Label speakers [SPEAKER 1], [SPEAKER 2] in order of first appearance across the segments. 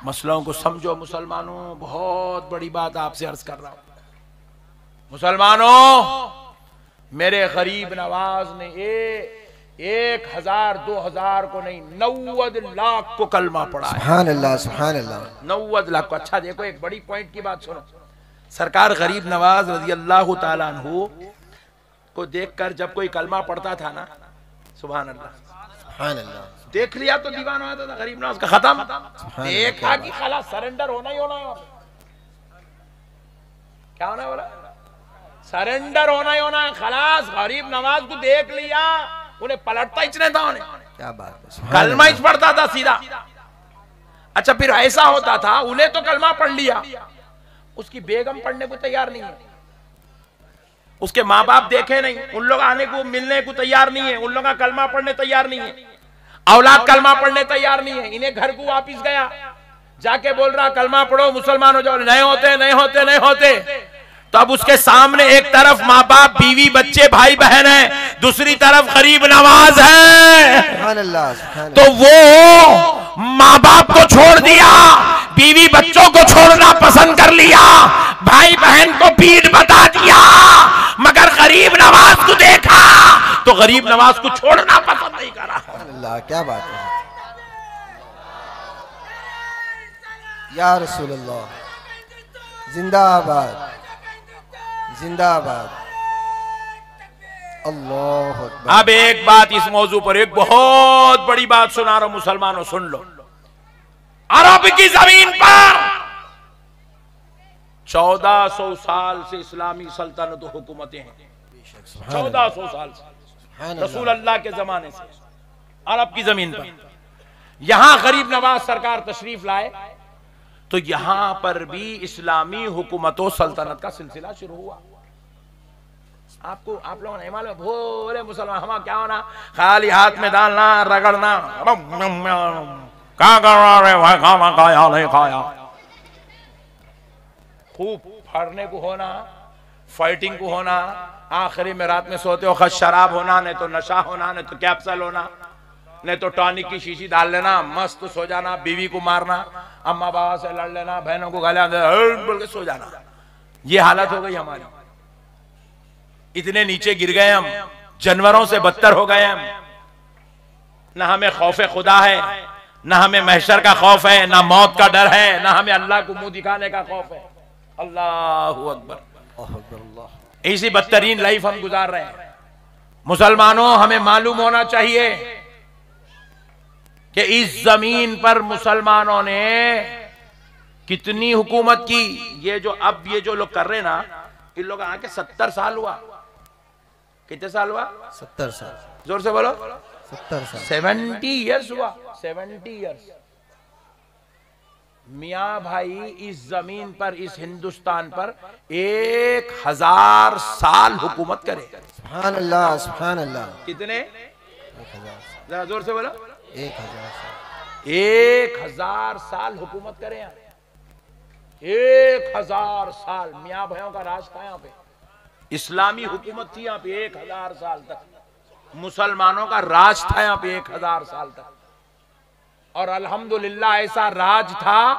[SPEAKER 1] मसलों को समझो मुसलमानों, बहुत बड़ी बात आपसे अर्ज कर रहा हूं। मुसलमानों, मेरे गरीब नवाज ने 1000 2000 को नहीं 90 लाख को कलमा पढ़ा है।
[SPEAKER 2] सुभान अल्लाह, सुभान अल्लाह।
[SPEAKER 1] 90 लाख को। अच्छा देखो, एक बड़ी पॉइंट की बात सुनो। सरकार गरीब नवाज रजी अल्लाह तआला अन्हु को देखकर जब कोई कलमा पढ़ता था ना, सुभान अल्लाह,
[SPEAKER 2] सुभान अल्लाह,
[SPEAKER 1] देख लिया तो दीवाना होता था गरीब नवाज का, खत्म। देखा कि खला सरेंडर होना ही होना है। क्या होना है बोला? सरेंडर होना ही होना है। खलास गरीब नवाज को देख लिया, उन्हें पलटता ही नहीं था। उन्हें
[SPEAKER 2] क्या बात है,
[SPEAKER 1] कलमा ही पढ़ता था सीधा। अच्छा, फिर ऐसा होता था, उन्हें तो कलमा पढ़ लिया, उसकी बेगम पढ़ने को तैयार नहीं है, उसके माँ बाप देखे नहीं, उन लोग आने को मिलने को तैयार नहीं है, उन लोग का कलमा पढ़ने तैयार नहीं है, औलाद कलमा पढ़ने तैयार नहीं है। इन्हें घर को वापिस गया, जाके बोल रहा कलमा पढ़ो मुसलमान हो जाओ। नहीं होते, नहीं होते, नहीं होते। तो अब उसके सामने एक तरफ माँ बाप, बीवी, बच्चे, भाई बहन है, दूसरी तरफ गरीब नवाज है।
[SPEAKER 2] सुभान अल्लाह, सुभान
[SPEAKER 1] तो वो माँ बाप को छोड़ दिया, बीवी बच्चों को छोड़ना पसंद कर लिया, भाई बहन को पीठ बता दिया, मगर गरीब नवाज को देखा तो गरीब नवाज को छोड़ना पसंद नहीं करा।
[SPEAKER 2] अल्लाह, क्या बात है या रसूल अल्लाह, जिंदाबाद, जिंदाबाद, अल्लाह अकबर।
[SPEAKER 1] अब एक बात इस मौजू पर, एक बहुत बड़ी बात सुना रहा हूं मुसलमानों, सुन लो। अरब की जमीन पर 1400 साल से इस्लामी सल्तनत हुकूमतें हैं। 1400 साल से, रसूल अल्लाह के जमाने से अरब की जमीन पर। यहां गरीब नवाज सरकार तशरीफ लाए तो यहां पर भी इस्लामी हुकूमतों सल्तनत का सिलसिला शुरू हुआ। आपको, आप लोगों ने मालूम, भोले मुसलमान हम क्या होना, खाली हाथ में डालना, रगड़ना, क्या कर रहा है भाई, खाना खाया नहीं खाया, खूब फड़ने को होना, फाइटिंग को होना, आखिरी में रात में सोते वक्त शराब होना, नहीं तो नशा होना, नहीं तो कैप्सूल होना, नहीं तो टॉनिक की शीशी डाल लेना, मस्त सो जाना, बीवी को मारना, अम्मा बाबा से लड़ लेना, बहनों को गालियां बोल के सो जाना। ये हालत हो गई हमारी। इतने नीचे गिर गए हम, जानवरों से बदतर हो गए हम। न हमें खौफे खुदा है, न हमें महशर का खौफ है, न मौत का डर है, न हमें अल्लाह को मुंह दिखाने का खौफ है। अल्लाहु अकबर। इसी बदतरीन लाइफ हम गुजार रहे हैं। मुसलमानों, हमें मालूम होना चाहिए कि इस जमीन पर मुसलमानों ने कितनी हुकूमत की। ये जो लोग कर रहे हैं ना, इन लोग आके 70 साल हुआ। कितने साल हुआ?
[SPEAKER 2] 70 साल।
[SPEAKER 1] जोर से बोलो।
[SPEAKER 2] 70 साल।
[SPEAKER 1] 70 ईयर्स हुआ। 70 ईयर्स। मियाँ भाई इस जमीन पर, इस हिंदुस्तान पर 1000 साल हुकूमत करे।
[SPEAKER 2] सुभान अल्लाह, सुभान अल्लाह।
[SPEAKER 1] कितने?
[SPEAKER 2] 1000 साल।
[SPEAKER 1] जरा जोर से बोलो।
[SPEAKER 2] 1000 साल।
[SPEAKER 1] 1000 साल हुकूमत करे यहाँ। 1000 साल मियाँ भाइयों का राज था यहाँ पे। इस्लामी हुकूमत थी यहाँ पे 1000 साल तक। मुसलमानों का राज था यहाँ पे 1000 साल तक। और अल्हम्दुलिल्लाह ऐसा राज था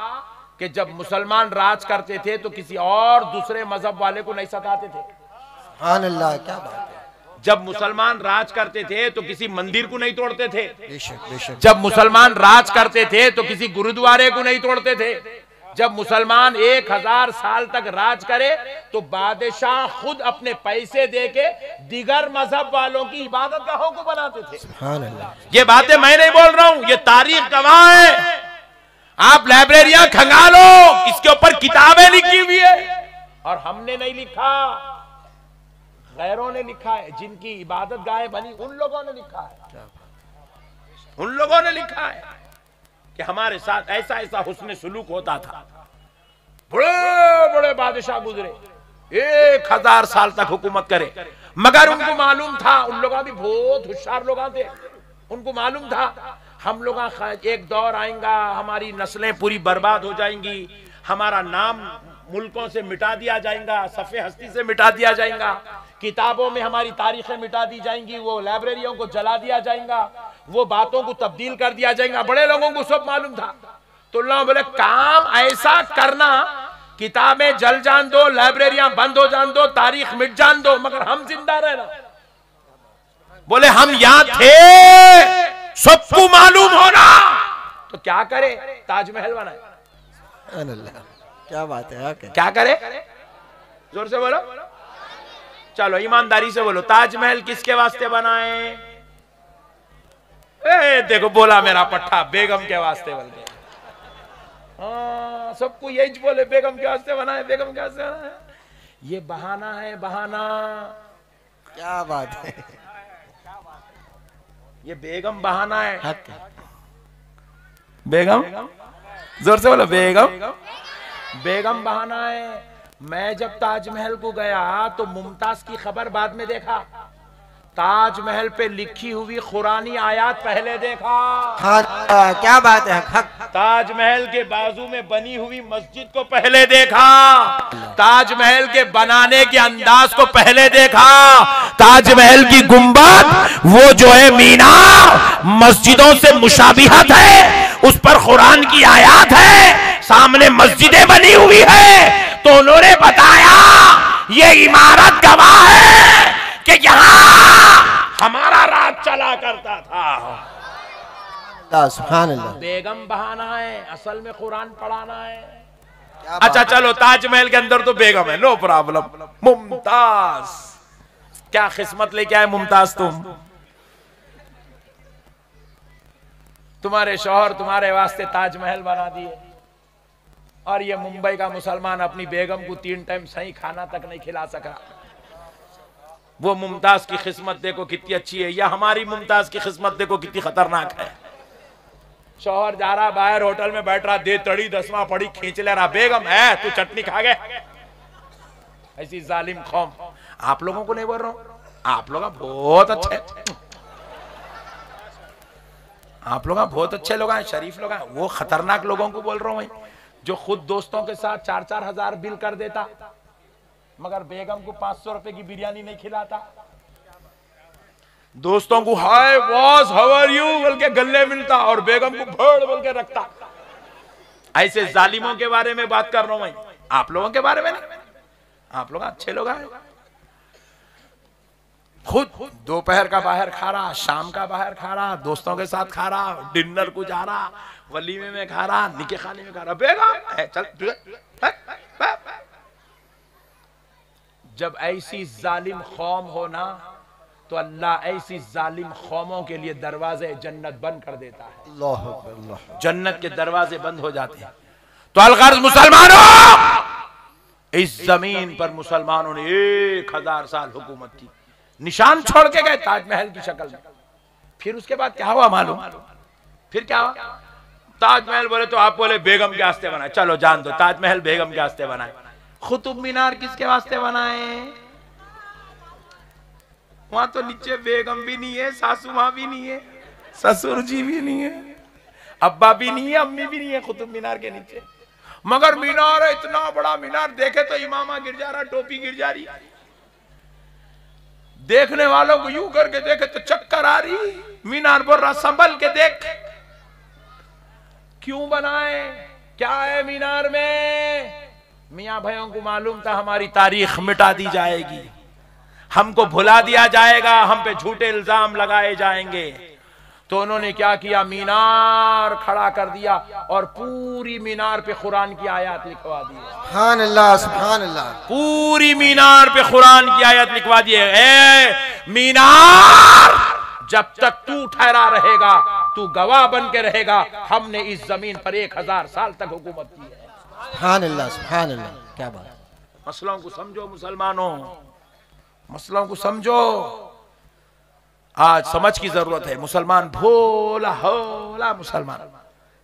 [SPEAKER 1] कि जब मुसलमान राज करते थे तो किसी और दूसरे मजहब वाले को नहीं सताते थे।
[SPEAKER 2] सुभान अल्लाह, क्या बात है।
[SPEAKER 1] जब मुसलमान राज करते थे तो किसी मंदिर को नहीं तोड़ते थे।
[SPEAKER 2] बेशक, बेशक।
[SPEAKER 1] जब मुसलमान राज करते थे तो किसी गुरुद्वारे को नहीं तोड़ते थे। जब मुसलमान 1000 साल तक राज करे तो बादशाह खुद अपने पैसे देके दिगर मजहब वालों की इबादत गाहों को बनाते थे।
[SPEAKER 2] सुभान अल्लाह।
[SPEAKER 1] ये बातें मैं नहीं बोल रहा हूं, ये तारीख गवाह है। आप लाइब्रेरियां खंगालो, इसके ऊपर किताबें लिखी हुई है। और हमने नहीं लिखा, गैरों ने लिखा है। जिनकी इबादत गाहें बनी उन लोगों ने लिखा है। उन लोगों ने लिखा है कि हमारे साथ ऐसा ऐसा हुस्न सुलूक होता था। बड़े बड़े बादशाह गुजरे, 1000 साल तक हुकूमत करे, मगर उनको मालूम था, उन लोग भी बहुत होशियार लोग थे, उनको मालूम था हम लोग एक दौर आएगा, हमारी नस्लें पूरी बर्बाद हो जाएंगी, हमारा नाम मुल्कों से मिटा दिया जाएगा, सफ़े हस्ती से मिटा दिया जाएगा, किताबों में हमारी तारीखें मिटा दी जाएंगी, वो लाइब्रेरियों को जला दिया जाएगा, वो बातों को तब्दील कर दिया जाएगा। बड़े लोगों को सब मालूम था। तो लोग बोले काम ऐसा करना, किताबें जल जान दो, लाइब्रेरियां बंद हो जान दो, तारीख मिट जान दो, मगर हम जिंदा रहना। बोले हम यहां थे, सबको मालूम होना, तो क्या करे? ताजमहल बनाए।
[SPEAKER 2] क्या बात है?
[SPEAKER 1] क्या करे? जोर से बोलो, चलो ईमानदारी से बोलो, ताजमहल किसके वास्ते बनाए? देखो बोला मेरा पट्टा, बेगम के वास्ते बोल गया। हाँ, सबको यही बोले बेगम के वास्ते बनाए, बेगम के वास्ते बनाए। ये बहाना है, बहाना।
[SPEAKER 2] क्या बात है?
[SPEAKER 1] ये बेगम बहाना है। बेगम, जोर से बोलो, बेगम, बेगम बहाना है। मैं जब ताजमहल को गया तो मुमताज की खबर बाद में देखा, ताजमहल पे लिखी हुई कुरानी आयत पहले देखा।
[SPEAKER 2] हाँ, क्या बात है?
[SPEAKER 1] ताजमहल के बाजू में बनी हुई मस्जिद को पहले देखा, ताजमहल के बनाने के अंदाज को पहले देखा, ताजमहल की गुंबद वो जो है मीनार मस्जिदों से मुशाबिहत है, उस पर कुरान की आयत है, सामने मस्जिदें बनी हुई है। तो उन्होंने बताया ये इमारत गवाह है कि यहाँ हमारा राज चला करता था।
[SPEAKER 2] सुभान अल्लाह।
[SPEAKER 1] बेगम बहाना है, असल में कुरान पढ़ाना है। अच्छा चलो, ताजमहल के अंदर तो बेगम है, नो प्रॉब्लम। मुमताज, क्या किस्मत लेके आए मुमताज तुम? तुम्हारे शौहर तुम्हारे वास्ते ताजमहल बना दिए, और ये मुंबई का मुसलमान अपनी बेगम को 3 टाइम सही खाना तक नहीं खिला सका। वो मुमताज की किस्मत देखो कितनी अच्छी है, या हमारी मुमताज की किस्मत देखो कितनी खतरनाक है। शौहर जा रहा बाहर होटल में बैठ रहा, दे तड़ी 10वां पड़ी खींच ले रहा, बेगम है तू चटनी खा गए। ऐसी जालिम कौम। आप लोगों को नहीं बोल रहा हूं, आप लोग बहुत अच्छे, आप लोग बहुत अच्छे लोग हैं, शरीफ लोग हैं। वो खतरनाक लोगों को बोल रहा हूं जो खुद दोस्तों के साथ 4-4 हजार बिल कर देता, मगर बेगम को 500 रुपए की बिरयानी नहीं खिलाता। दोस्तों को हाय बॉस हाउ आर यू बोल के गले मिलता, और बेगम को भड़ बोल के रखता। ऐसे जालिमों के बारे में बात कर रहा हूं मैं, आप लोगों के बारे में नहीं। आप लोग अच्छे लोग हैं। खुद दोपहर का बाहर खा रहा, शाम का बाहर खा रहा, दोस्तों के साथ खा रहा, डिनर को जा रहा, वलीमे में खा रहा, निके खाने में खा रहा, बेगम चल। जब ऐसी जालिम कौम हो ना, तो अल्लाह ऐसी जालिम कौमों के लिए दरवाजे जन्नत बंद कर देता है।
[SPEAKER 2] अल्लाह अल्लाह।
[SPEAKER 1] जन्नत के दरवाजे बंद हो जाते हैं। तो अलगर्ज मुसलमानों, इस जमीन पर मुसलमानों ने 1000 साल हुकूमत की, निशान छोड़ के गए ताजमहल की शक्ल में। फिर उसके बाद क्या हुआ मालूम? फिर क्या हुआ? ताजमहल बोले तो आप बोले बेगम के वास्ते बनाए, चलो जान दो ताजमहल बेगम के वास्ते बनाए। कुतुब मीनार किसके वास्ते बनाए? वहां तो नीचे बेगम भी नहीं है, सासू माँ भी नहीं है, ससुर जी भी नहीं है, अब्बा भी नहीं है, अम्मी भी नहीं है कुतुब मीनार के नीचे। मगर मीनार है, इतना बड़ा मीनार, देखे तो इमामा गिर जा रहा, टोपी गिर जा रही, देखने वालों को यूं करके देखे तो चक्कर आ रही। मीनार बोल रहा संभल के देख। क्यों बनाए? क्या है मीनार में? मियां भाइयों को मालूम था हमारी तारीख मिटा दी जाएगी, हमको भुला दिया जाएगा, हम पे झूठे इल्जाम लगाए जाएंगे। तो उन्होंने क्या किया? मीनार खड़ा कर दिया और पूरी मीनार पे कुरान की आयत लिखवा दी।
[SPEAKER 2] सुभान अल्लाह, सुभान अल्लाह।
[SPEAKER 1] पूरी मीनार पे कुरान की आयत लिखवा दी है। मीनार जब तक तू ठहरा रहेगा, तू गवाह बन के रहेगा, हमने इस जमीन पर 1000 साल तक हुकूमत की है।
[SPEAKER 2] सुभान अल्लाह, सुभान अल्लाह। क्या बात।
[SPEAKER 1] मसलों को समझो मुसलमानों, मसलों को समझो। आज समझ की जरूरत है। मुसलमान भोला होला मुसलमान,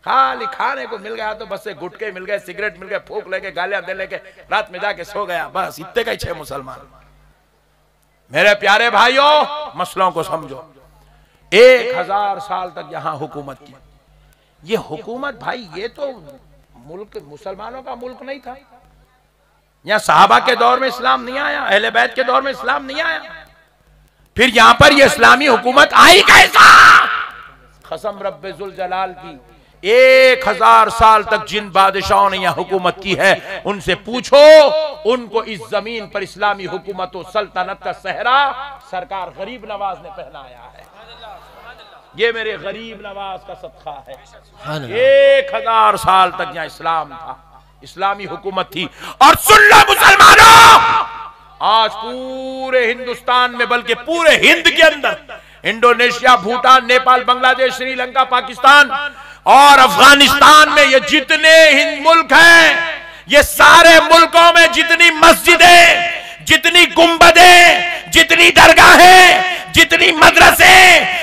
[SPEAKER 1] खाली खाने को मिल गया तो बस से गुटके मिल गए, सिगरेट मिल गए, फूक लेके गालियां दे लेके रात में जाके सो गया, बस इतने का ही छे मुसलमान। मेरे प्यारे भाइयों, मसलों को समझो। 1000 साल तक यहां हुकूमत की। ये हुकूमत भाई, ये तो मुल्क मुसलमानों का मुल्क नहीं था। यहां सहाबा के दौर में इस्लाम नहीं आया, अहले बैत के दौर में इस्लाम नहीं आया। फिर यहां पर ये इस्लामी हुकूमत आई कैसा? कसम रब्बे जुल जलाल की, 1000 साल तक जिन बादशाहों ने यहां हुकूमत की है उनसे पूछो, उनको इस जमीन पर इस्लामी हुकूमत और सल्तनत का सहरा सरकार गरीब नवाज ने पहनाया है। ये मेरे गरीब नवाज का सदका है। 1000 साल तक यहां इस्लाम था, इस्लामी हुकूमत थी। और सुन लो मुसलमानों, आज पूरे हिंदुस्तान में बल्कि पूरे हिंद के अंदर इंडोनेशिया, भूटान, नेपाल, बांग्लादेश, श्रीलंका, पाकिस्तान और अफगानिस्तान में ये जितने हिंद मुल्क हैं, ये सारे मुल्कों में जितनी मस्जिदें, जितनी गुंबदें, जितनी दरगाहें, जितनी मदरसे,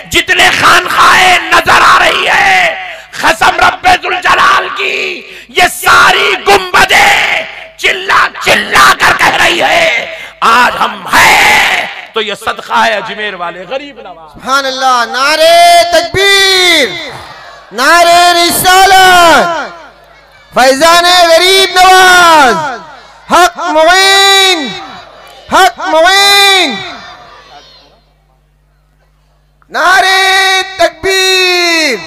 [SPEAKER 1] जितने खानखाहें नजर आ रही है, कसम रब्बे जुल जलाल की, ये सारी गुंबदें चिल्ला चिल्ला कर कह रही है आज हम हैं, तो ये सदका है अजमेर वाले गरीब नवाज।
[SPEAKER 2] सुभान अल्लाह। नारे तकबीर, नारे रिसालत, फैजाने गरीब नवाज, हक मुईन, हक मुईन। नारे तकबीर,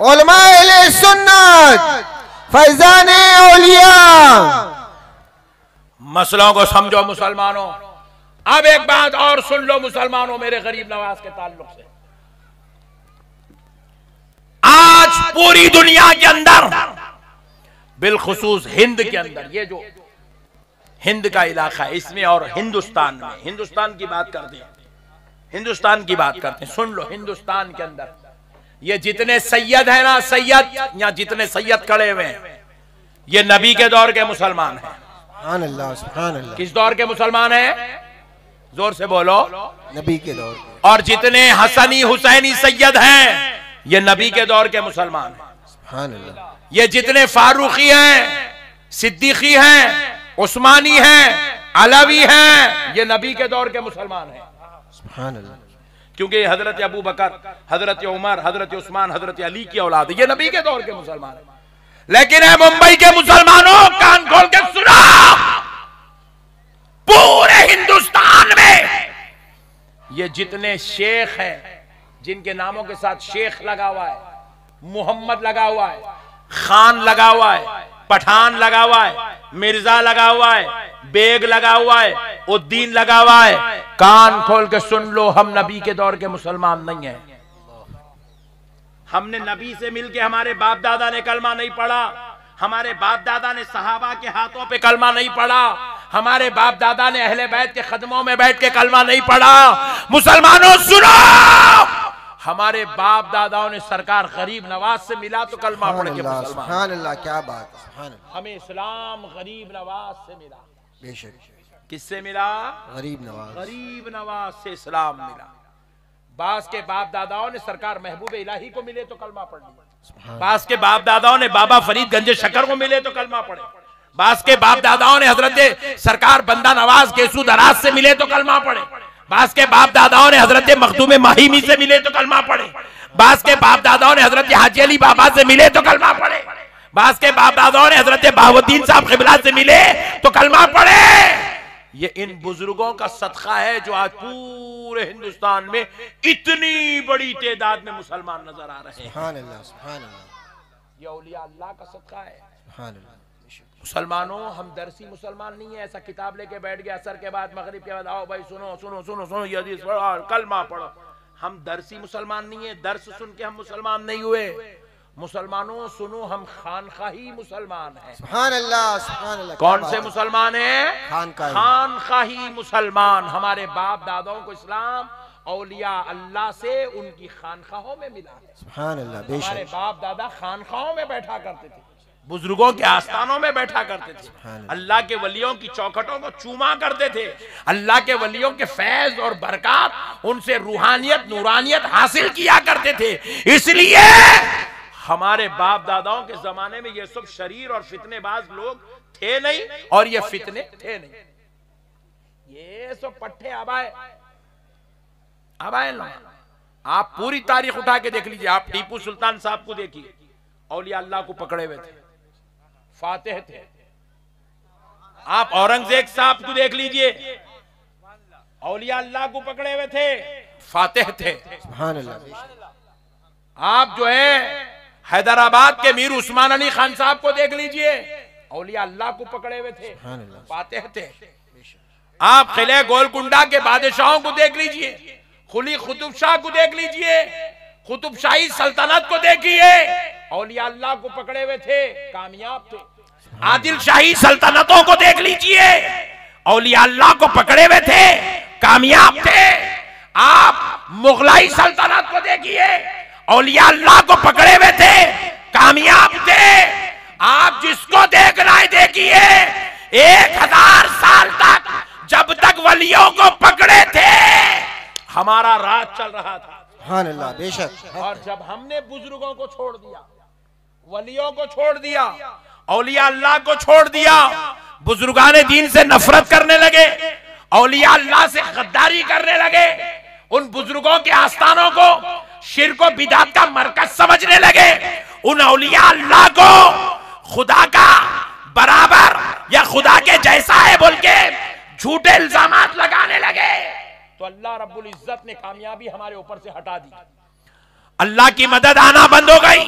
[SPEAKER 2] उलमाए अहले सुन्नत, फैजाने औलिया।
[SPEAKER 1] मसलों को समझो मुसलमानों। अब एक बात और सुन लो मुसलमानों मेरे गरीब नवाज के ताल्लुक से। आज पूरी दुनिया के अंदर, बिलखुसूस हिंद के अंदर, ये जो हिंद का इलाका है इसमें और हिंदुस्तान में, हिंदुस्तान की बात करते हैं, हिंदुस्तान की बात करते हैं। सुन लो, हिंदुस्तान के अंदर ये जितने सैयद है ना, सैयद या जितने सैयद खड़े हुए हैं, ये नबी के दौर के मुसलमान हैं।
[SPEAKER 2] सुभान अल्लाह, सुभान अल्लाह।
[SPEAKER 1] किस दौर के मुसलमान हैं? जोर से बोलो।
[SPEAKER 2] नबी के दौर के।
[SPEAKER 1] और जितने हसनी हुसैनी सैयद हैं, ये नबी के दौर के मुसलमान हैं।
[SPEAKER 2] सुभान अल्लाह।
[SPEAKER 1] ये जितने फारूकी हैं, सिद्दीकी हैं, उस्मानी हैं, अलवी हैं, ये नबी के दौर के मुसलमान हैं।
[SPEAKER 2] सुभान अल्लाह।
[SPEAKER 1] क्योंकि हजरत अबू बकर, हजरत उमर, हजरत उस्मान, हजरत अली की औलाद है, ये नबी के दौर के मुसलमान हैं। लेकिन है मुंबई के मुसलमानों, कान खोल के सुनो, पूरे हिंदुस्तान में ये जितने शेख हैं, जिनके नामों के साथ शेख लगा हुआ है, मोहम्मद लगा हुआ है, खान लगा हुआ है, पठान लगा हुआ है, मिर्जा लगा हुआ है, बेग लगा हुआ है, उद्दीन लगा हुआ है, कान खोल के सुन लो, हम नबी के दौर के मुसलमान नहीं हैं। हमने नबी से मिलके, हमारे बाप दादा ने कलमा नहीं पढ़ा, हमारे बाप दादा ने सहाबा के हाथों पे कलमा नहीं पढ़ा, हमारे बाप दादा ने अहले बैत के कदमों में बैठ के कलमा नहीं पढ़ा। मुसलमानों सुनो, हमारे बाप दादाओं ने सरकार गरीब नवाज से मिला तो कलमा पढ़ के मुसलमान।
[SPEAKER 2] सुभान अल्लाह, क्या बात है, सुभान अल्लाह।
[SPEAKER 1] हमें इस्लाम गरीब नवाज से मिला।
[SPEAKER 2] बेशक।
[SPEAKER 1] किससे मिला?
[SPEAKER 2] गरीब नवाज।
[SPEAKER 1] गरीब नवाज से इस्लाम मिला। बास के बाप दादाओं ने सरकार महबूब इलाही को मिले तो कलमा पढ़ लिया। बास के बाप दादाओं ने बाबा फरीद गंज शक्कर को मिले तो कलमा पढ़े। बास के बाप दादाओं ने हजरत सरकार बंदा नवाज केसू दराज से मिले तो कलमा पढ़े। बास के बाप दादाओं ने हजरत मखदूम माहिमी से मिले तो कलमा पढ़े। बास के बाप दादाओं ने हजरत हाजी अली बाबा से मिले तो कलमा पढ़े। बास के बाप दादाओं ने हजरत बहाउद्दीन साहब क़िबला से मिले तो कलमा पढ़े। ये इन बुजुर्गों का सदका है जो आज पूरे हिंदुस्तान में इतनी बड़ी तादाद में मुसलमान नजर आ रहे हैं।
[SPEAKER 2] सुभान अल्लाह, सुभान अल्लाह।
[SPEAKER 1] ये औलिया अल्लाह का सदका है।
[SPEAKER 2] सुभान अल्लाह।
[SPEAKER 1] मुसलमानों, हम दरसी मुसलमान नहीं है, ऐसा किताब लेके बैठ गया असर के बाद मगरिब के बाद, आओ भाई सुनो सुनो सुनो सुनो ये हदीस पढ़ो, कलमा पढ़ो। हम दरसी मुसलमान नहीं है, दर्स सुन के हम मुसलमान नहीं हुए। मुसलमानों सुनो, हम खानखाही मुसलमान हैं।
[SPEAKER 2] सुभान अल्लाह, सुभान अल्लाह।
[SPEAKER 1] कौन से मुसलमान हैं?
[SPEAKER 2] खानखाही।
[SPEAKER 1] खानखाही मुसलमान। हमारे बाप दादाओं को इस्लाम औलिया अल्लाह से उनकी खानखाहों में मिला है।
[SPEAKER 2] सुभान अल्लाह,
[SPEAKER 1] हमारे
[SPEAKER 2] बेशक।
[SPEAKER 1] बाप दादा खानखाहों में बैठा करते थे, बुजुर्गों के आस्थानों में बैठा करते थे, अल्लाह के वलियों की चौखटों को चूमा करते थे, अल्लाह के वलियों के फैज और बरकत, उनसे रूहानियत नूरानियत हासिल किया करते थे। इसलिए हमारे बाप दादाओं के जमाने में ये सब शरीर और फितनेबाज लोग थे नहीं, और ये फितने थे नहीं। ये सब पट्टे आबाए ना। आप पूरी तारीख उठा के देख लीजिए। आप टीपू सुल्तान साहब को देखिए, औलिया अल्लाह को पकड़े हुए थे, फातेह थे। आप औरंगजेब साहब को देख लीजिए, औलिया अल्लाह को पकड़े हुए थे, फातेह थे।
[SPEAKER 2] सुभान अल्लाह।
[SPEAKER 1] आप जो है हैदराबाद के मीर उस्मान अली खान साहब को देख लीजिए, औलिया अल्लाह को पकड़े हुए थे, फातिह थे। आप किले गोलकुंडा के बादशाहों को देख लीजिए, कुली कुतुब शाह को देख लीजिए, कुतुब शाही सल्तनत को देखिए, औलिया अल्लाह को पकड़े हुए थे, कामयाब थे। आदिल शाही सल्तनतों को देख लीजिए, औलिया अल्लाह को पकड़े हुए थे, कामयाब थे। आप मुगलाई सल्तनत को देखिए, औलिया अल्लाह को पकड़े हुए थे, कामयाब थे। आप जिसको देखना है देखिए, 1000 साल तक जब तक वलियों को पकड़े थे हमारा राज चल रहा था।
[SPEAKER 2] सुभान अल्लाह, बेशक।
[SPEAKER 1] और जब हमने बुजुर्गों को छोड़ दिया, वलियों को छोड़ दिया, औलिया अल्लाह को छोड़ दिया, बुजुर्गाने दीन से नफरत करने लगे, औलिया अल्लाह से गद्दारी करने लगे, उन बुजुर्गों के आस्थानों को शिर्क और बिदात का मरकज समझने लगे, उन औलिया अल्लाह को खुदा का बराबर या खुदा के जैसा है बोल के झूठे इल्जामात लगाने लगे, तो अल्लाह रब्बुल इज्जत ने कामयाबी हमारे ऊपर से हटा दी। अल्लाह की मदद आना बंद हो गई,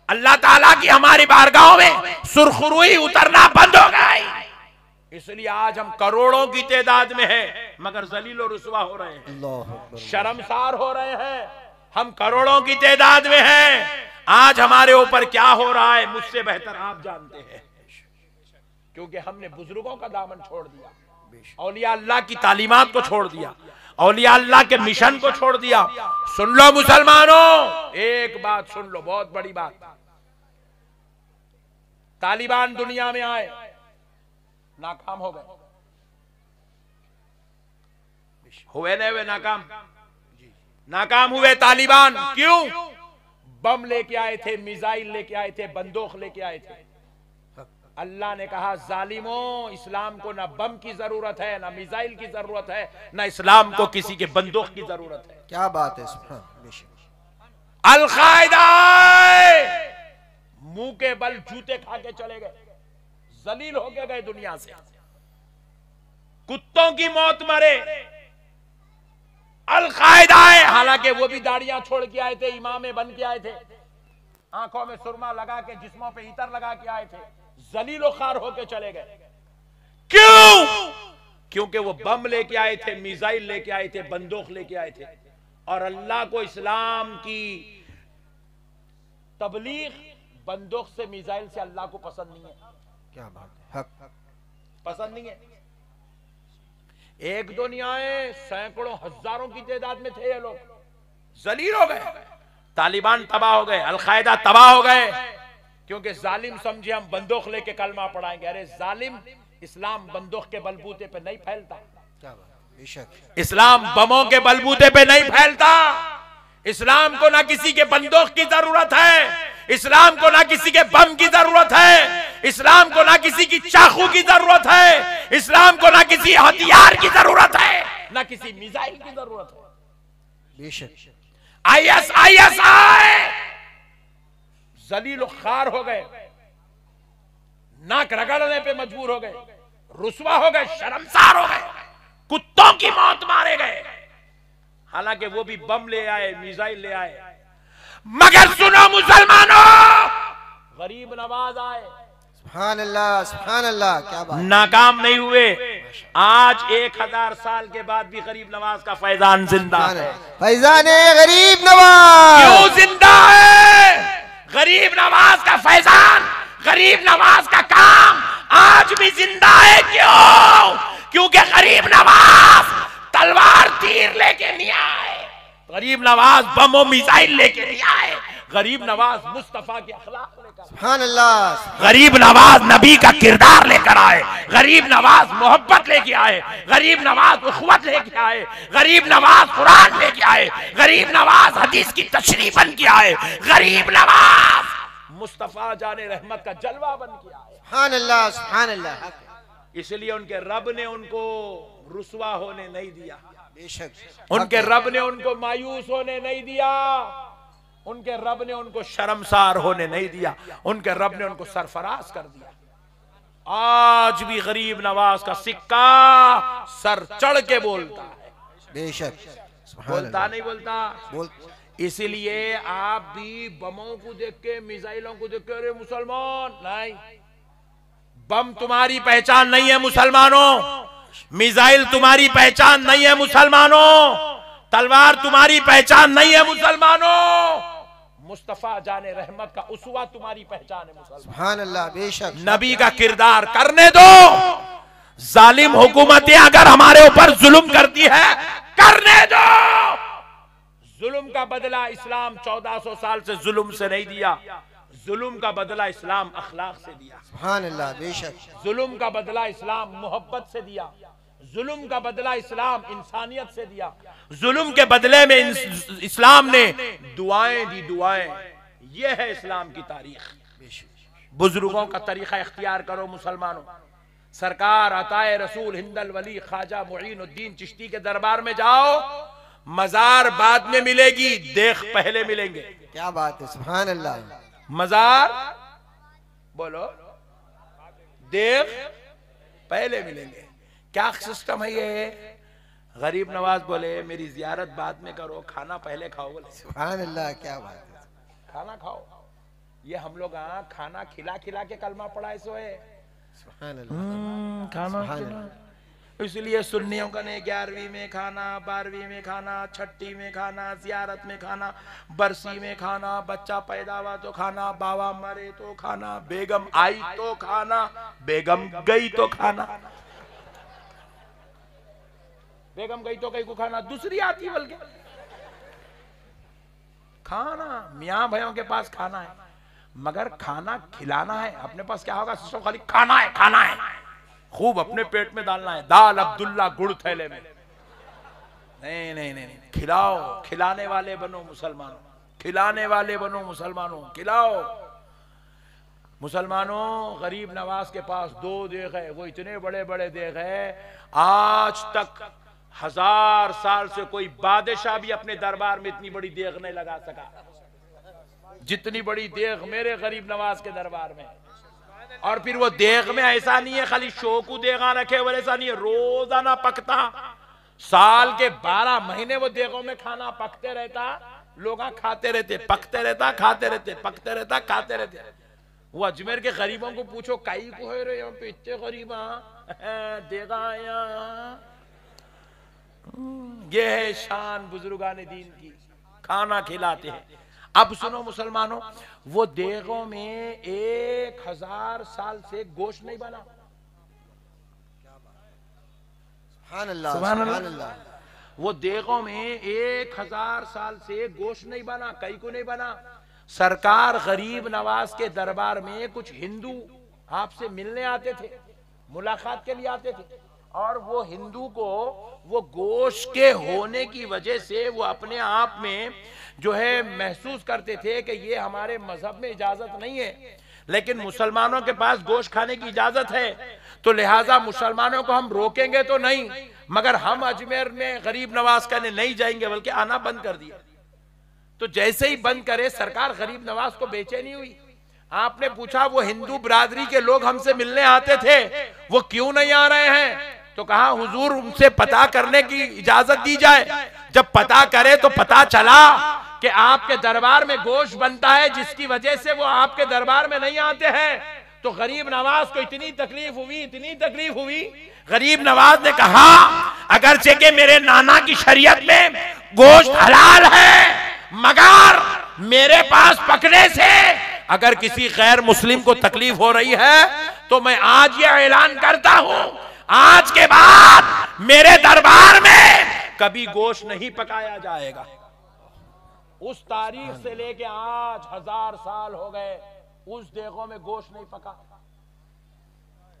[SPEAKER 1] अल्लाह ताला की हमारी बारगाहों में सुरखरुई उतरना बंद हो गई। इसलिए आज हम करोड़ों की तादाद में हैं, मगर जलील और रुसवा हो रहे हैं, शर्मसार हो रहे हैं। हम करोड़ों की तादाद में हैं, आज हमारे ऊपर क्या हो रहा है मुझसे बेहतर आप जानते हैं, क्योंकि हमने बुजुर्गों का दामन छोड़ दिया, औलिया अल्लाह की तालीमात को छोड़ दिया, औलिया अल्लाह के मिशन को छोड़ दिया। सुन लो मुसलमानों, एक बात सुन लो, बहुत बड़ी बात। तालिबान दुनिया में आए, नाकाम हो गए, हुए नहीं हुए नाकाम? नाकाम हुए तालिबान। क्यों? बम लेके आए थे, मिसाइल लेके आए थे, बंदूक लेके आए थे। अल्लाह ने कहा, जालिमों, इस्लाम को ना बम की जरूरत है, ना मिसाइल की जरूरत है, ना इस्लाम को किसी के बंदूक की जरूरत है।
[SPEAKER 2] क्या बात है।
[SPEAKER 1] अल-कायदा मुंह के बल जूते खा के चले गए, जलील होके गए दुनिया से, कुत्तों की मौत मरे। अल-कायदा है, हालांकि वो भी दाढ़ियां छोड़ के आए थे, इमामे बन के आए थे, आंखों में सुरमा लगा के, जिस्मों पे इतर लगा के आए थे, जलीलो खार होके चले गए। क्यों? क्योंकि वो बम लेके आए थे, मिसाइल लेके आए थे, बंदूक लेके आए थे, और अल्लाह को इस्लाम की तबलीग बंदूक से, मिसाइल से अल्लाह को पसंद नहीं है।
[SPEAKER 2] क्या बात है, हक
[SPEAKER 1] पसंद नहीं है। एक दो नहीं आए, सैकड़ों हजारों की तादाद में थे ये लोग, जलील हो गए। तालिबान तबाह हो गए, अल-कायदा तबाह हो गए, क्योंकि जालिम समझे हम बंदूक लेके कलमा पढ़ाएंगे। अरे जालिम, इस्लाम बंदूक के बलबूते पे नहीं फैलता,
[SPEAKER 2] क्या बात, बेशक।
[SPEAKER 1] इस्लाम बमों के बलबूते पे नहीं फैलता। इस्लाम को ना किसी के बंदूक की जरूरत है, इस्लाम को ना किसी के बम की जरूरत है, इस्लाम को ना किसी की चाकू की जरूरत है, इस्लाम को ना किसी हथियार की जरूरत है, ना किसी मिसाइल की जरूरत है।
[SPEAKER 2] बेशक।
[SPEAKER 1] ISI जलील खार हो गए, नाक रगड़ने पे मजबूर हो गए, रुसवा हो गए, शर्मसार हो गए, कुत्तों की मौत मारे गए। हालांकि वो भी बम ले आए, मिसाइल ले आए, मगर सुनो मुसलमानों, गरीब नवाज आए,
[SPEAKER 2] सुभान अल्लाह, सुभान अल्लाह, क्या बात।
[SPEAKER 1] नाकाम नहीं हुए। आज 1000 साल के बाद भी गरीब नवाज का फैजान जिंदा है।
[SPEAKER 2] फैजान गरीब नवाज
[SPEAKER 1] क्यों जिंदा है? गरीब नवाज का फैजान, गरीब नवाज का काम आज भी जिंदा है। क्यों? क्योंकि गरीब नवाज तलवार तीर लेके नहीं आए, गरीब नवाज बम और मिसाइल लेके नहीं आए, गरीब नवाज मुस्तफा के अखलाक लेकर,
[SPEAKER 2] सुभान अल्लाह,
[SPEAKER 1] गरीब नवाज नबी का किरदार लेकर आए, गरीब नवाज मोहब्बत लेके आए, गरीब नवाज उखवत लेके आए, गरीब नवाज कुरान लेके आए, गरीब नवाज हदीस की तशरीह बन के आए, गरीब नवाज मुस्तफा जाने रहमत का जलवा बन के आए।
[SPEAKER 2] सुभान अल्लाह, सुभान अल्लाह।
[SPEAKER 1] इसलिए उनके रब ने उनको रुसवा होने नहीं दिया,
[SPEAKER 2] बेशक।
[SPEAKER 1] उनके रब ने उनको मायूस होने नहीं दिया, उनके रब ने उनको शर्मसार होने नहीं दिया, उनके रब ने उनको सरफराज कर दिया। आज भी गरीब नवाज का सिक्का सर चढ़ के बोलता है,
[SPEAKER 2] बेशक।
[SPEAKER 1] बोलता नहीं बोलता?
[SPEAKER 2] बोल।
[SPEAKER 1] इसलिए आप भी बमों को देख के, मिसाइलों को देख के, अरे मुसलमान नहीं, बम तुम्हारी पहचान नहीं है मुसलमानों, मिसाइल तुम्हारी पहचान नहीं है मुसलमानों, तलवार तुम्हारी पहचान नहीं है मुसलमानों, मुस्तफा जाने रहमत का उसवा तुम्हारी पहचान है मुसलमान।
[SPEAKER 2] सुभान अल्लाह, बेशक
[SPEAKER 1] नबी का किरदार करने दो। जालिम हुकूमतें अगर हमारे ऊपर जुल्म करती है, करने दो। जुल्म का बदला इस्लाम 1400 साल से जुल्म से नहीं दिया, जुल्म का बदला इस्लाम अखलाक से दिया।
[SPEAKER 2] सुभान अल्लाह, बेशक
[SPEAKER 1] जुल्म का बदला इस्लाम मोहब्बत से दिया, जुल्म का बदला इस्लाम इंसानियत से दिया, जुल्म के बदले में इस्लाम ने दुआएं दी, दुआएं। यह है इस्लाम की तारीख। बुजुर्गों का तरीका इख्तियार करो मुसलमानों। सरकार अताए रसूल हिंदल वली ख्वाजा मुईनुद्दीन चिश्ती के दरबार में जाओ, मजार बाद में मिलेगी, देख पहले मिलेंगे।
[SPEAKER 2] क्या बात है, सुभान अल्लाह।
[SPEAKER 1] मजार बोलो, देख पहले मिलेंगे। क्या सिस्टम है ये? गरीब नवाज बोले मेरी जियारत बाद में करो, खाना पहले खाओ। बोले
[SPEAKER 2] सुभान अल्लाह, क्या बात है,
[SPEAKER 1] खाना खाओ। ये हम लोग खाना खिला खिला के कलमा पढ़ाए सो है।
[SPEAKER 2] सुभान अल्लाह,
[SPEAKER 1] खाना
[SPEAKER 2] सुभान
[SPEAKER 1] खिला।
[SPEAKER 2] अल्लाह।
[SPEAKER 1] इसलिए सुन्नियों का ने 11वीं में खाना, 12वीं में खाना, 6ठी में खाना, जियारत में खाना, बरसी में खाना, बच्चा पैदा हुआ तो खाना, बाबा मरे तो खाना, बेगम आई तो खाना, बेगम गई तो खाना, बेगम गई तो कहीं को खाना, दूसरी आती बल्कि खाना। मियाँ भाइयों के पास खाना है, मगर खाना खिलाना है। अपने पास क्या होगा? सिस्टम खाली खाना है, खाना है, खूब अपने पेट में डालना है। दाल अब्दुल्ला गुड़ थैले में। नहीं नहीं नहीं, नहीं। खिलाओ, खिलाने वाले बनो मुसलमानों, खिलाने वाले बनो मुसलमानों, खिलाओ। मुसलमानों, गरीब नवाज के पास 2 देग है, वो इतने बड़े बड़े देग है, आज तक 1000 साल से कोई बादशाह भी अपने दरबार में इतनी बड़ी देग नहीं लगा सका जितनी बड़ी देग मेरे गरीब नवाज के दरबार में। और फिर वो देग में ऐसा नहीं है खाली शो को देगा रखे हुए, ऐसा नहीं है, रोजाना पकता। साल के 12 महीने वो देगों में खाना पकते रहता, लोग खाते रहते, पकते रहता, खाते रहते, पकते रहता, खाते रहते। वो अजमेर के गरीबों को पूछो, काई को है रे यहाँ पे इतने गरीब देगा आया। ये है शान बुजुर्गान दीन की, खाना खिलाते हैं। अब सुनो मुसलमानों, वो देगों में 1000 साल से गोश्त नहीं बना।
[SPEAKER 2] सुभान अल्लाह,
[SPEAKER 1] सुभान
[SPEAKER 2] सुभान अल्लाह।
[SPEAKER 1] वो देगों में 1000 साल से गोश्त नहीं बना, कई को नहीं बना। सरकार गरीब नवाज के दरबार में कुछ हिंदू आपसे मिलने आते थे, मुलाकात के लिए आते थे, और वो हिंदू को वो गोश्त के होने की वजह से वो अपने आप में जो है महसूस करते थे कि ये हमारे मजहब में इजाजत नहीं है, लेकिन मुसलमानों के पास गोश्त खाने की इजाजत है, तो लिहाजा मुसलमानों को हम रोकेंगे तो नहीं, मगर हम अजमेर में गरीब नवाज करने नहीं जाएंगे, बल्कि आना बंद कर दिया। तो जैसे ही बंद करे, सरकार गरीब नवाज को बेचैनी हुई। आपने पूछा वो हिंदू बिरादरी के लोग हमसे मिलने आते थे, वो क्यों नहीं आ रहे हैं? तो कहा हुजूर उनसे पता करने की इजाजत दी जाए। जब पता करे तो पता चला कि आपके दरबार में गोश्त बनता है, जिसकी वजह से वो आपके दरबार में नहीं आते हैं। तो गरीब नवाज को इतनी तकलीफ हुई, इतनी तकलीफ हुई, गरीब नवाज ने कहा अगरचे के मेरे नाना की शरीयत में गोश्त हलाल है, मगर मेरे पास पकने से अगर किसी गैर मुस्लिम को तकलीफ हो रही है, तो मैं आज ये ऐलान करता हूं, आज के बाद मेरे दरबार में कभी गोश्त नहीं पकाया जाएगा। उस तारीख से लेके आज 1000 साल हो गए, उस देगों में गोश्त नहीं पका।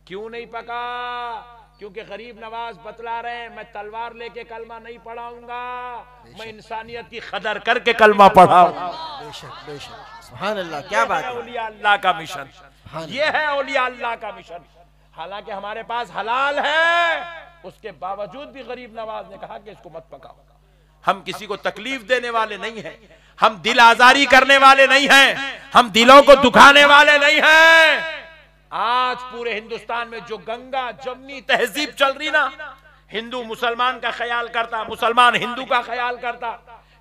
[SPEAKER 1] क्यों नहीं पका? क्योंकि गरीब नवाज बतला रहे हैं, मैं तलवार लेके कलमा नहीं पढ़ाऊंगा, मैं इंसानियत की कदर करके कलमा पढ़ाऊंगा।
[SPEAKER 2] बेशक बेशक, सुभान अल्लाह, क्या बात है।
[SPEAKER 1] औलिया अल्लाह का मिशन, ये है औलिया अल्लाह का मिशन। हालांकि हमारे पास हलाल है, उसके बावजूद भी गरीब नवाज ने कहा कि इसको मत पकाओ। हम किसी को तकलीफ देने वाले नहीं हैं, हम दिल आजारी करने वाले नहीं हैं, हम दिलों को दुखाने वाले नहीं हैं। आज पूरे हिंदुस्तान में जो गंगा जमनी तहजीब चल रही ना, हिंदू मुसलमान का ख्याल करता, मुसलमान हिंदू का ख्याल करता,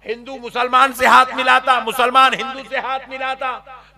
[SPEAKER 1] हिंदू मुसलमान से हाथ मिलाता, मुसलमान हिंदू से हाथ मिलाता,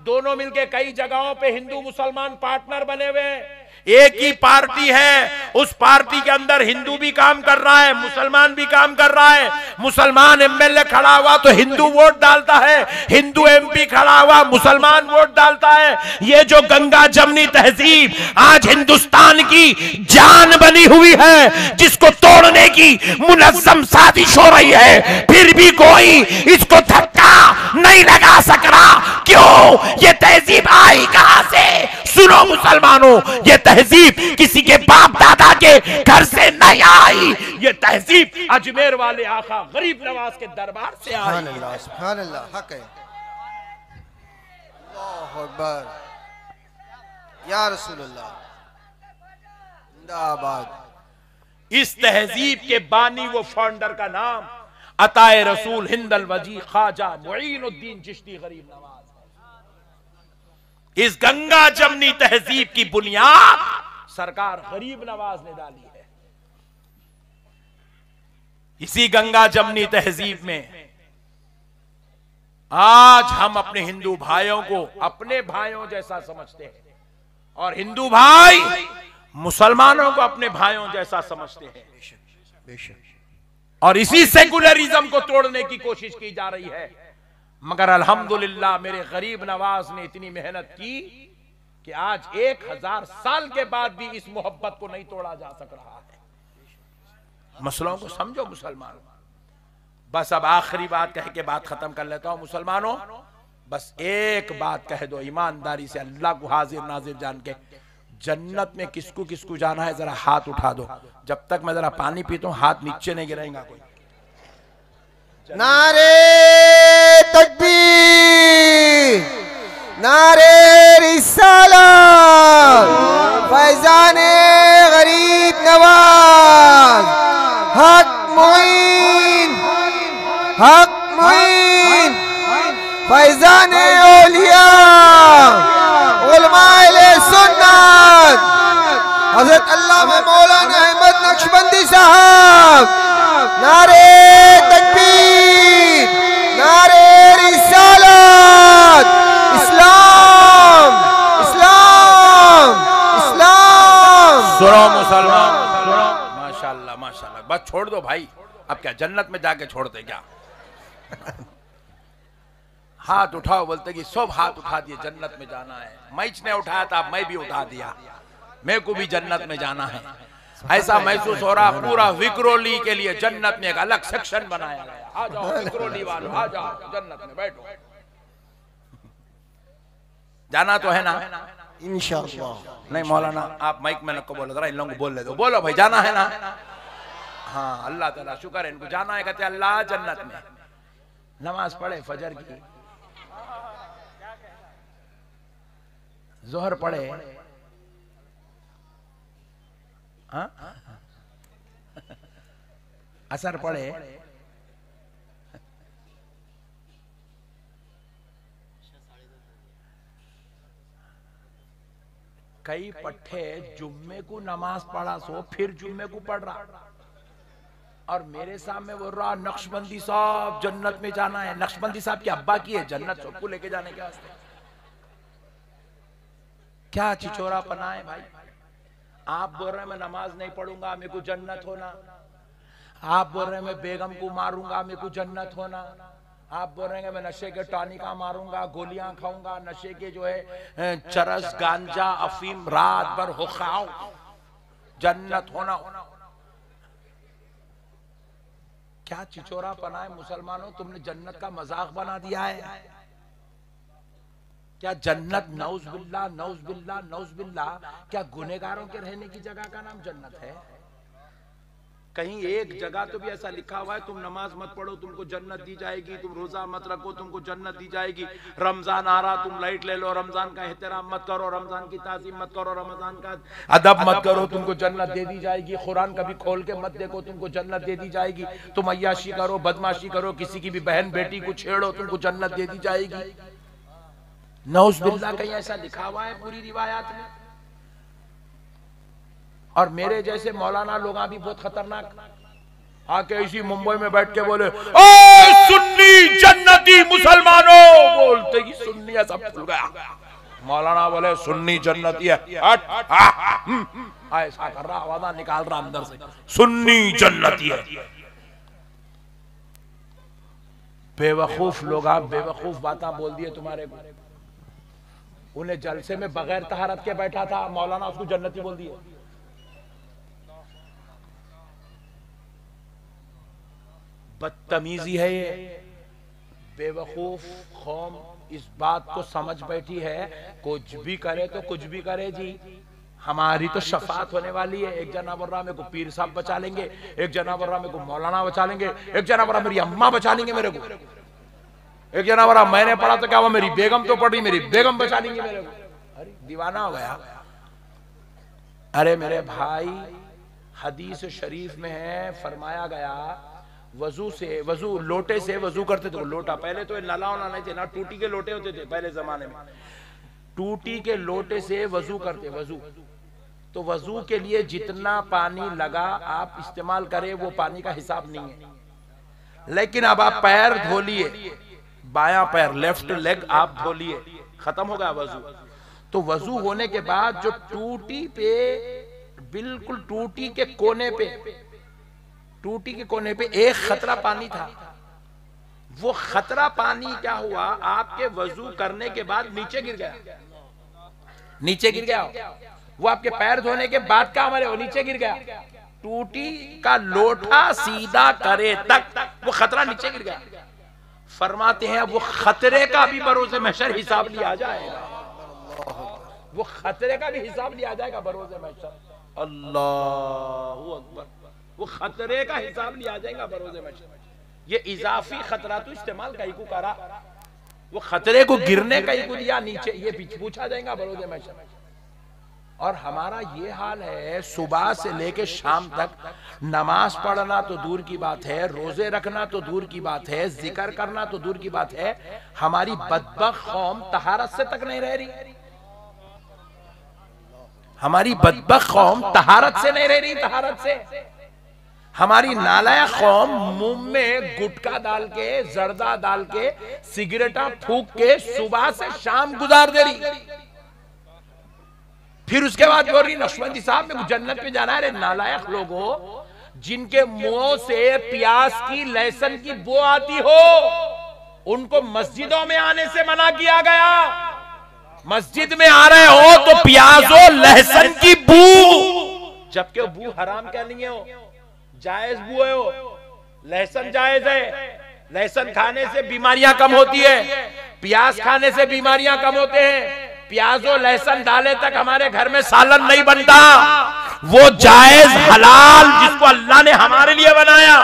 [SPEAKER 1] दोनों मिलके कई जगहों पे हिंदू मुसलमान पार्टनर बने हुए हैं। एक ही पार्टी है, उस पार्टी के अंदर हिंदू भी काम कर रहा है, मुसलमान भी काम कर रहा है। मुसलमान एमएलए खड़ा हुआ तो हिंदू वोट डालता है, हिंदू एमपी खड़ा हुआ मुसलमान वोट डालता है। ये जो गंगा जमनी तहजीब आज हिंदुस्तान की जान बनी हुई है, जिसको तोड़ने की मुनज़्ज़म साजिश हो रही है, फिर भी कोई इसको धक्का नहीं लगा सक रहा। क्यों? ये तहजीब आई कहां से? सुनो मुसलमानों, ये तहजीब किसी के बाप दादा के घर से नहीं आई, ये तहजीब अजमेर वाले आका गरीब नवाज के दरबार से आई।
[SPEAKER 2] सुभान अल्लाह, सुभान अल्लाह, हक है। अल्लाहु अकबर, या रसूलल्लाह, जिंदाबाद।
[SPEAKER 1] इस तहजीब के बानी व फाउंडर का नाम अताए रसूल हिंदल वजी ख्वाजा मुईनुद्दीन चिश्ती गरीब नवाज। इस गंगा जमनी तहजीब की बुनियाद सरकार गरीब नवाज ने डाली है। इसी गंगा जमनी तहजीब में आज हम अपने हिंदू भाइयों को अपने भाइयों जैसा समझते हैं और हिंदू भाई मुसलमानों को अपने भाइयों जैसा समझते हैं।
[SPEAKER 2] बेशक।
[SPEAKER 1] और इसी सेकुलरिज्म को तोड़ने की कोशिश की जा रही है। मगर अल्हम्दुलिल्लाह मेरे गरीब नवाज ने इतनी मेहनत की कि आज 1000 साल के बाद भी इस मोहब्बत को नहीं तोड़ा जा सक रहा है। मसलों को समझो मुसलमान। बस अब आखिरी बात कह के बात खत्म कर लेता हूं मुसलमानों। बस एक बात कह दो ईमानदारी से, अल्लाह को हाजिर नाजिर जान के, जन्नत में किसको किसको जाना है जरा हाथ उठा दो। जब तक मैं जरा पानी पीता हूं हाथ नीचे नहीं गिरेगा कोई।
[SPEAKER 2] नारे तकबीर, नारे रिसालत, फैजाने गरीब नवाज, हक मुईन, हक मुईन, फैजाने औलिया, उलमाए सुन्नत, हजरत अल्लामा मौलाना अहमद नक्शबंदी साहब। नारे तकबीर, नारे रिसालत, इस्लाम, इस्लाम, इस्लाम।
[SPEAKER 1] सुनो मुसलमान, सुनो। माशाल्लाह माशाल्लाह। बस छोड़ दो भाई, अब क्या जन्नत में जाके छोड़ दे क्या? हाथ उठाओ, बोलते कि सब हाथ उठा दिए, जन्नत में जाना है। मैच ने उठाया था, मैं भी उठा दिया, मेरे को भी जन्नत में जाना है। ऐसा महसूस हो रहा पूरा विक्रोली के लिए जन्नत में एक अलग सेक्शन बनाया गया। आ जाओ विक्रोली वालों, आ जाओ जन्नत में बैठो। जाना तो है ना
[SPEAKER 2] इंशाअल्लाह।
[SPEAKER 1] नहीं मौलाना आप माइक में नको बोलो, जरा इन लोगों को बोल ले दो। बोलो भाई जाना है ना? हाँ अल्लाह ताला शुक्र है इनको जाना है। कहते अल्लाह जन्नत में। नमाज पढ़े फजर की, जोहर पढ़े, हाँ? असर पढ़े, कई पट्टे जुम्मे को नमाज पढ़ा सो फिर जुम्मे को पढ़ रहा और मेरे सामने बोल रहा नक्शबंदी साहब जन्नत में जाना है। नक्शबंदी साहब की अब्बा की है जन्नत, सबको लेके जाने के वास्ते। क्या चिचोरा पना है भाई। आप बोल रहे हैं मैं नमाज नहीं पढ़ूंगा मेरे को जन्नत होना, आप बोल रहे हैं मैं बेगम को मारूंगा मेरे को जन्नत होना, आप बोल रहे हैं मैं नशे के टॉनिका मारूंगा, गोलियां खाऊंगा, नशे के जो है चरस गांजा अफीम रात भर हो खाऊं, जन्नत होना। क्या चिचोरा पना है मुसलमानों, तुमने जन्नत का मजाक बना दिया है। क्या जन्नत नौज बिल्ला नौज बिल्ला नौज बिल्ला, क्या गुनेगारों के रहने की जगह का नाम जन्नत है? कहीं एक जगह तो भी ऐसा लिखा हुआ है तुम नमाज मत पढ़ो तुमको जन्नत दी जाएगी, तुम रोजा मत रखो तुमको जन्नत दी जाएगी, रमजान आ रहा तुम लाइट ले लो, रमजान का एहतराम मत करो, रमजान की ताज़ीम मत करो, रमजान का अदब मत करो, तुमको जन्नत दे दी जाएगी, कुरान कभी खोल के मत देखो तुमको जन्नत दे दी जाएगी, तुम अय्याशी करो बदमाशी करो, किसी की भी बहन बेटी को छेड़ो तुमको जन्नत दे दी जाएगी। नौज बिल्ला कहीं ऐसा लिखा हुआ है पूरी रिवायात में? और मेरे जैसे मौलाना लोग भी बहुत खतरनाक आके इसी मुंबई में बैठ के बोले ओ सुन्नी जन्नती मुसलमानों, बोलते ही सुन्नी ऐसा फूल गया। मौलाना बोले सुन्नी जन्नती है, ऐसा कर रहा, आवाज निकाल रहा अंदर से, सुन्नी जन्नती है। बेवकूफ लोग, आप बेवकूफ बातें बोल दिए तुम्हारे को। उन्हें जलसे में बगैर तहारत के बैठा था, मौलाना उसको जन्नती बोल दिए। बदतमीजी है ये। बेवकूफ कौम इस बात को समझ बैठी है, कुछ भी करे तो कुछ भी करे जी, हमारी तो शफात होने वाली है। एक जना बोल रहा मेरे को पीर साहब बचा लेंगे, एक जना बोल रहा मेरे को मौलाना बचा लेंगे, एक जना बोल रहा मेरी अम्मा बचा लेंगे मेरे को, एक जना बोल रहा मैंने पढ़ा तो क्या हुआ, मेरी बेगम तो पढ़ी, मेरी बेगम बचा लेंगे मेरे को। अरे दीवाना हो गया। अरे मेरे भाई, हदीस शरीफ में है, फरमाया गया वजू से, वजू लोटे से वजू करते थे। लोटा पहले तो नाला होना नहीं थे ना, टूटी के लोटे होते थे पहले जमाने में। टूटी के लोटे से वजू करते, वजू तो वजू के लिए जितना पानी लगा आप इस्तेमाल करें वो पानी का हिसाब नहीं है। लेकिन अब आप पैर धो लिए, बायां पैर लेफ्ट लेग आप धो लिए, खत्म हो गया वजू। तो वजू होने के बाद जो टूटी पे, बिल्कुल टूटी के कोने पे, टूटी के कोने पे एक खतरा पानी था। वो खतरा पानी क्या हुआ, आपके वजू करने के बाद नीचे गिर गया, नीचे गिर गया। वो आपके पैर धोने के बाद का हमारे वो नीचे गिर गया। टूटी का लोटा सीधा करे तक वो खतरा नीचे गिर गया। फरमाते हैं वो खतरे का भी बरोज़े महशर हिसाब लिया जाएगा, वो खतरे का भी हिसाब लिया जाएगा बरोज़े महशर। अल्लाहू अकबर। वो खतरे का हिसाब लिया जाएगा बरोज़े महशर। ये इजाफी खतरा तो इस्तेमाल कहीं को करा, वो खतरे को गिरने कहीं को दिया नीचे, ये पूछा जाएगा बरोज़े महशर। और हमारा ये हाल है, सुबह से लेके शाम तक नमाज पढ़ना तो दूर की बात है, रोजे रखना तो दूर की बात है, जिक्र करना तो दूर की बात है, हमारी बदबख्त कौम तहारत से तक नहीं रह रही। हमारी बदबख्त कौम तहारत से नहीं रह रही, तहारत से। हमारी नालायक कौम मुंह में गुटखा डाल के, जर्दा डाल के, सिगरेटा फूंक के सुबह से शाम गुजार दे रही। फिर उसके बाद बोल रही नक्शबंदी साहब में जन्नत पे जाना है। अरे नालायक लोगों, जिनके मुंह से प्याज की, लहसुन की बू आती हो, उनको मस्जिदों में आने से मना किया गया। मस्जिद में आ रहे हो तो प्याजो लहसुन की बू, जबकि वो बू हराम क्या नहीं हो, जायज बू है वो। लहसुन जायज है, लहसुन खाने से बीमारियां कम होती है, प्याज खाने से बीमारियां कम होते हैं। प्याजो लहसुन डाले तक हमारे घर में सालन नहीं बनता। वो जायज हलाल जिसको अल्लाह ने हमारे लिए बनाया,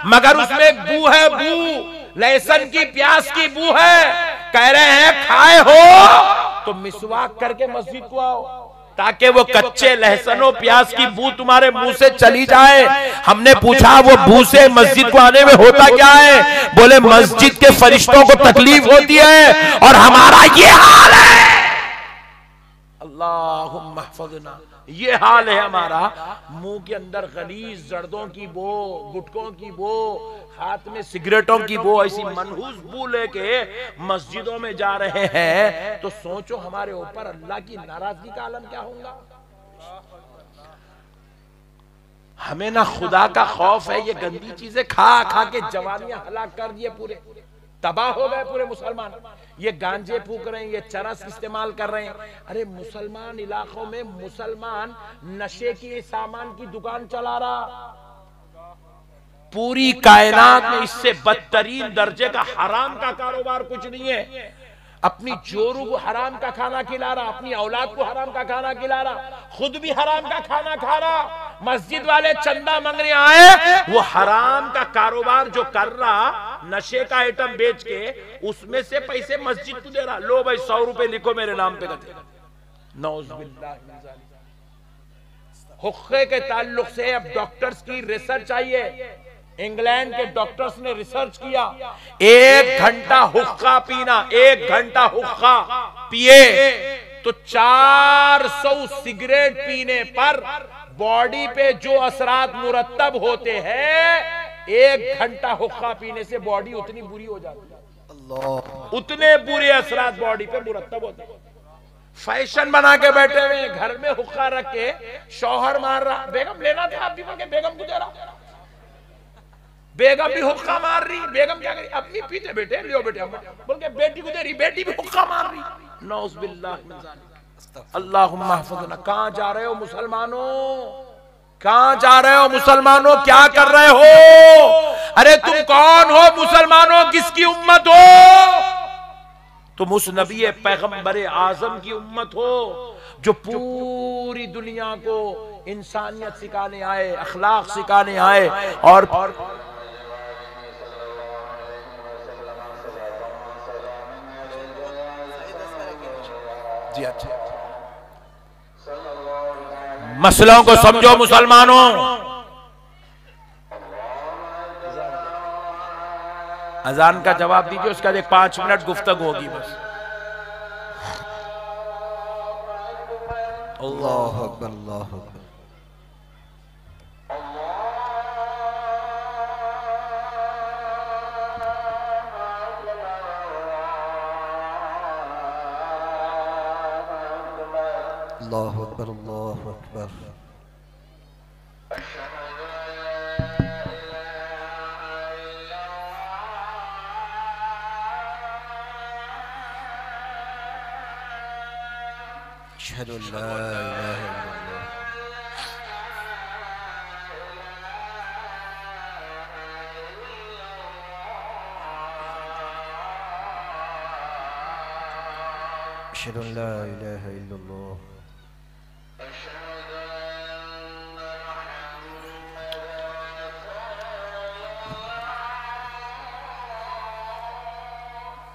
[SPEAKER 1] मगर उसमें एक बू है, बू लहसुन की, प्याज की बू है। कह रहे हैं खाए हो तो मिसवाक करके मस्जिद को आओ, ताकि वो कच्चे लहसुनों प्याज की बू तुम्हारे मुंह से चली जाए। हमने पूछा वो बू से मस्जिद को आने में होता क्या है? बोले मस्जिद के फरिश्तों को तकलीफ होती है, और हमारा ये हाल है। अल्लाहुम्मा हफ़ज़ना, ये हाल है हमारा। मुंह के अंदर गलीज जर्दों की बो, गुटकों की बो, हाथ में सिगरेटों की बो, ऐसी मनहूस बू लेके मस्जिदों में जा रहे हैं। तो सोचो हमारे ऊपर अल्लाह की नाराजगी का आलम क्या होगा। हमें ना खुदा का खौफ है। ये गंदी चीजें खा खा के जवानियां हलाक कर दिए, पूरे तबाह हो गए पूरे मुसलमान। ये गांजे फूक रहे हैं, ये चरस इस्तेमाल कर रहे हैं। अरे मुसलमान इलाकों में मुसलमान नशे की सामान की दुकान चला रहा। पूरी कायनात में इससे बदतरीन दर्जे का हराम का कारोबार कुछ नहीं है। अपनी जोरू को हराम का खाना खिला रहा, अपनी औलाद को हराम का खाना खिला रहा, खुद भी हराम का खाना खा रहा। मस्जिद वाले चंदा मांगने आए, वो हराम का कारोबार जो कर रहा, नशे का आइटम बेच के उसमें से पैसे मस्जिद को दे रहा। लो भाई 100 रुपए लिखो मेरे नाम पे। नौज़ुबिल्लाह मिन ज़ालिक। हुक्के के ताल्लुक से अब डॉक्टर्स की रिसर्च आई है। इंग्लैंड के डॉक्टर्स ने रिसर्च किया, 1 घंटा हुक्का पीना, 1 घंटा हुक्का पिए तो 400 सिगरेट पीने पर बॉडी पे जो असरात मुरत्तब होते हैं 1 घंटा हुक्का पीने से बॉडी उतनी बुरी हो जाती है,
[SPEAKER 2] अल्लाह,
[SPEAKER 1] उतने बुरे असरात बॉडी पे मुरत्तब होते हैं। फैशन बना के बैठे हुए घर में हुक्का रख के शौहर मार रहा, बेगम लेना था आप भी, बोल के बेगम को दे रहा, बेगम भी हुक्का मार रही, बेगम क्या करी, अपनी पीते बेटे लियो बेटे, बोल के बेटी को दे रही, बेटी भी हुक्का मार रही। नौज़ बिल्लाह मिन ज़ालिक। अल्लाहुम्मा हफ़ज़ना। कहां जा रहे हो मुसलमानों, कहां जा रहे हो मुसलमानों, क्या कर रहे हो? अरे तुम कौन हो मुसलमानों, किसकी उम्मत हो? तुम उस नबी पैगंबर आजम की उम्मत हो जो पूरी दुनिया को इंसानियत सिखाने आए, अखलाक सिखाने आए। और जी अच्छा, मसलों को समझो मुसलमानों। अजान का जवाब दीजिए, उसके बाद 5 मिनट गुफ्तगू होगी बस।
[SPEAKER 2] अल्लाह अकबर, अल्लाह अकबर। अल्लाह अकबर, अल्लाह अकबर। अशहदु अल्ला इलाहा इल्लल्लाह। अशहदु अल्ला इलाहा इल्लल्लाह।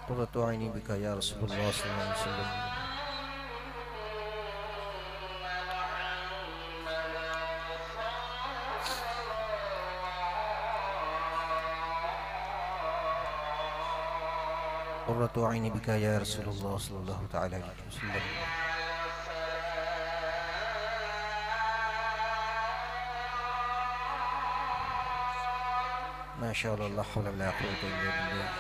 [SPEAKER 2] क़ुर्रतु ऐनी बिका या रसूलल्लाह सल्लल्लाहु अलैहि वसल्लम। क़ुर्रतु ऐनी बिका या रसूलल्लाह सल्लल्लाहु तआला अलैहि वसल्लम। माशाअल्लाह, ला हौला वला कुव्वता इल्ला बिल्लाह।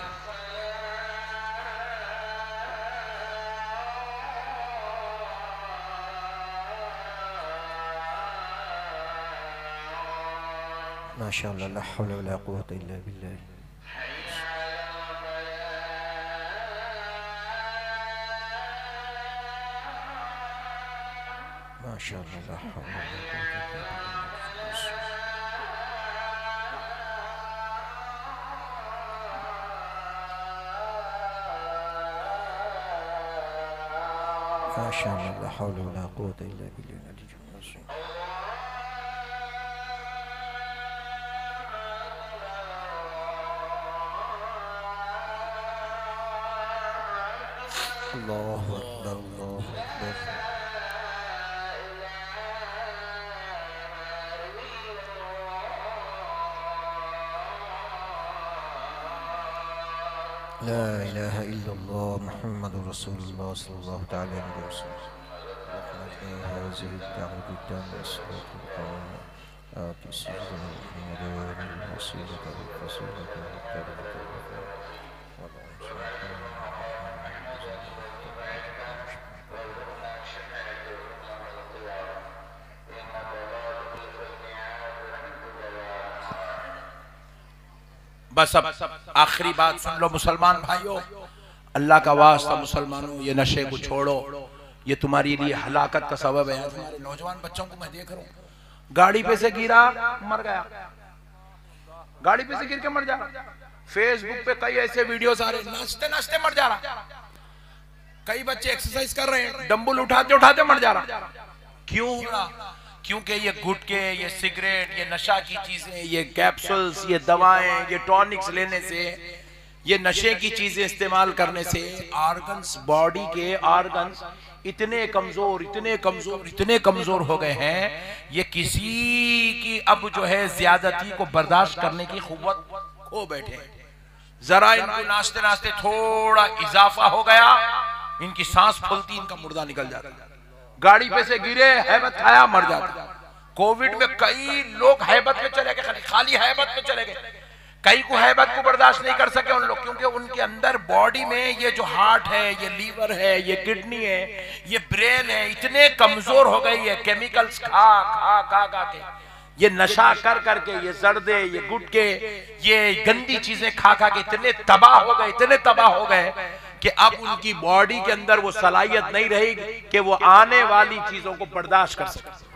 [SPEAKER 2] माशाअल्लाह, ला हौला वला कुव्वता इल्ला बिल्लाह। माशाअल्लाह, ला हौला वला कुव्वता इल्ला बिल्लाह। माशाअल्लाह, ला हौला वला कुव्वता इल्ला बिल्लाह। अल्लाहु अकबर, अल्लाहु अकबर। ला इलाहा इल्लल्लाह मुहम्मदुर रसूलुल्लाह सल्लल्लाहु तआला अलैहि वसल्लम।
[SPEAKER 1] बस अब आखिरी बात सुन लो मुसलमान भाइयों, अल्लाह का वास्ता मुसलमानों, ये नशे को छोड़ो, ये तुम्हारे लिए हलाकत का सबब है। तुम्हारे नौजवान बच्चों को मैं देख रहा हूँ, गाड़ी पे से गिरा मर गया, गाड़ी पे से गिर के मर जा रहा। फेसबुक पे कई ऐसे वीडियोस आ रहे, नाचते नाचते मर जा रहा। कई बच्चे एक्सरसाइज कर रहे हैं, डंबल उठाते उठाते मर जा रहा। क्यों हो रहा? क्योंकि ये गुटके, ये सिगरेट, ये नशा की चीजें, ये कैप्सूल्स, ये दवाएं, ये टॉनिक्स लेने से, ये नशे की चीजें इस्तेमाल करने से ऑर्गन्स, बॉडी के ऑर्गन्स इतने कमजोर, इतने कमजोर, इतने कमजोर हो गए हैं, ये किसी की अब जो है ज्यादती को बर्दाश्त करने की कुव्वत खो बैठे हैं। जरा इनको नाचते नाचते थोड़ा इजाफा हो गया, इनकी सांस फूलती, इनका मुर्दा निकल जाता। गाड़ी पे से गिरे, हैबत खाया, मर जाता। कोविड में कई लोग हैबत में चले गए, खाली हैबत में चले गए। कई को हैबत को बर्दाश्त नहीं कर सके उन लोग, क्योंकि उनके अंदर बॉडी में ये जो हार्ट है, ये लीवर है, ये किडनी है, ये ब्रेन है, इतने कमजोर हो गई है केमिकल्स खा खा खा खा के, ये नशा कर करके, ये जर्दे, ये गुटके, ये गंदी चीजें खा खा के इतने तबाह हो गए, इतने तबाह हो गए कि अब उनकी बॉडी के अंदर वो सलाहियत नहीं रहेगी कि वो आने वाली चीजों को बर्दाश्त कर सके।